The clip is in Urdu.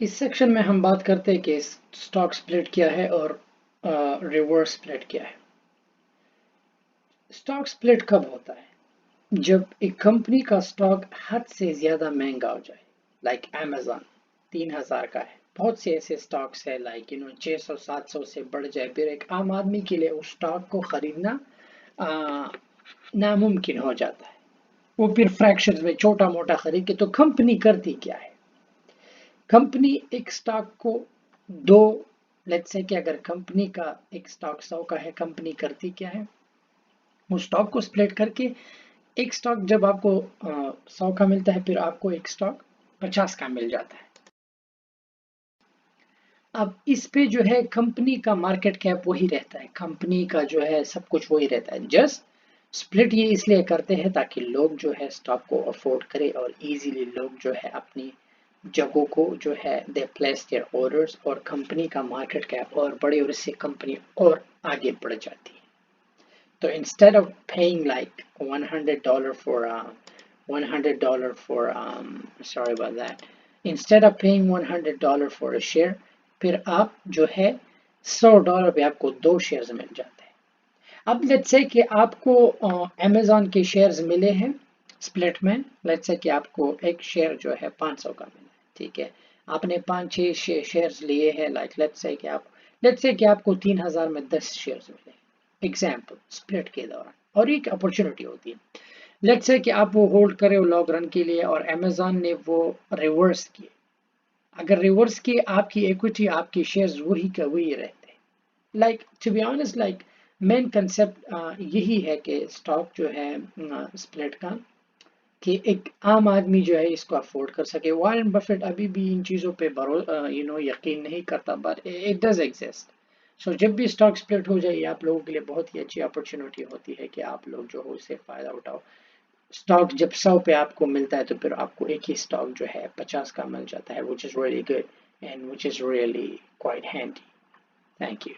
اس سیکشن میں ہم بات کرتے ہیں کہ اسٹاک سپلٹ کیا ہے اور ریورس سپلٹ کیا ہے. اسٹاک سپلٹ کب ہوتا ہے؟ جب ایک کمپنی کا اسٹاک حد سے زیادہ مہنگا ہو جائے. لائک امیزون 3,000 کا ہے. بہت سے ایسے اسٹاکس ہے لائک 600-700 سے بڑھ جائے، پھر ایک عام آدمی کے لیے اس اسٹاک کو خریدنا ناممکن ہو جاتا ہے. وہ پھر فریکشنز میں چھوٹا موٹا خرید کے. تو کمپنی کرتی کیا ہے؟ کمپنی ایک سٹاک کو دو، لیٹس سے کہ اگر کمپنی کا ایک سٹاک 100 کا ہے، کمپنی کرتی کیا ہے؟ وہ سٹاک کو سپلٹ کر کے ایک سٹاک جب آپ کو 100 کا ملتا ہے، پھر آپ کو ایک سٹاک 50 کا مل جاتا ہے. اب اس پہ جو ہے کمپنی کا مارکیٹ کیپ وہی رہتا ہے، کمپنی کا جو ہے سب کچھ وہی رہتا ہے. جسٹ سپلٹ یہ اس لیے کرتے ہیں تاکہ لوگ جو ہے سٹاک کو افورڈ کرے اور ایزیلی لوگ جو ہے اپنی جگہوں کو جو ہے دے پلیس دیئر آرڈرز، اور کمپنی کا مارکیٹ کیپ اور بڑے، اور اس سے کمپنی اور آگے بڑھ جاتی ہے. تو instead of paying like $100 for sorry about that, instead of paying $100 for a share، پھر آپ جو ہے $100 پہ آپ کو 2 شیئرز مل جاتے ہیں. اب لیٹس سے کہ آپ کو امیزون کے شیئرز ملے ہیں سپلٹ میں. لیٹس سے کہ آپ کو ایک شیئر جو ہے 500 کا ملا ہے، ٹھیک ہے. آپ نے 5-6 شیئرز لیے ہیں. لائک لیٹس سے کہ آپ کو 3,000 میں 10 شیئرز ملے. ایگزامپل سپلٹ کے دوران، اور ایک اپرچونٹی ہوتی ہے. لیٹس سے کہ آپ وہ ہولڈ کرے ہو لانگ رن کے لیے، اور امیزون نے وہ ریورس کیے. اگر ریورس کیے، آپ کی ایکوٹی، آپ کے شیئرز وہی کا وہی رہتے. Like to be honest, like main concept یہی ہے کہ اسٹاک جو ہے سپلٹ کا، کہ ایک عام آدمی جو ہے اس کو افورڈ کر سکے. وارن بفیٹ ابھی بھی ان چیزوں پہ یقین نہیں کرتا، بٹ اٹ ڈز ایگزسٹ. سو جب بھی اسٹاک سپلٹ ہو جائے، آپ لوگوں کے لیے بہت ہی اچھی اپرچونٹی ہوتی ہے کہ آپ لوگ جو ہو اس سے فائدہ اٹھاؤ. اسٹاک جب 100 پہ آپ کو ملتا ہے، تو پھر آپ کو ایک ہی اسٹاک جو ہے 50 کا مل جاتا ہے، which is really good and which is really quite handy. Thank you.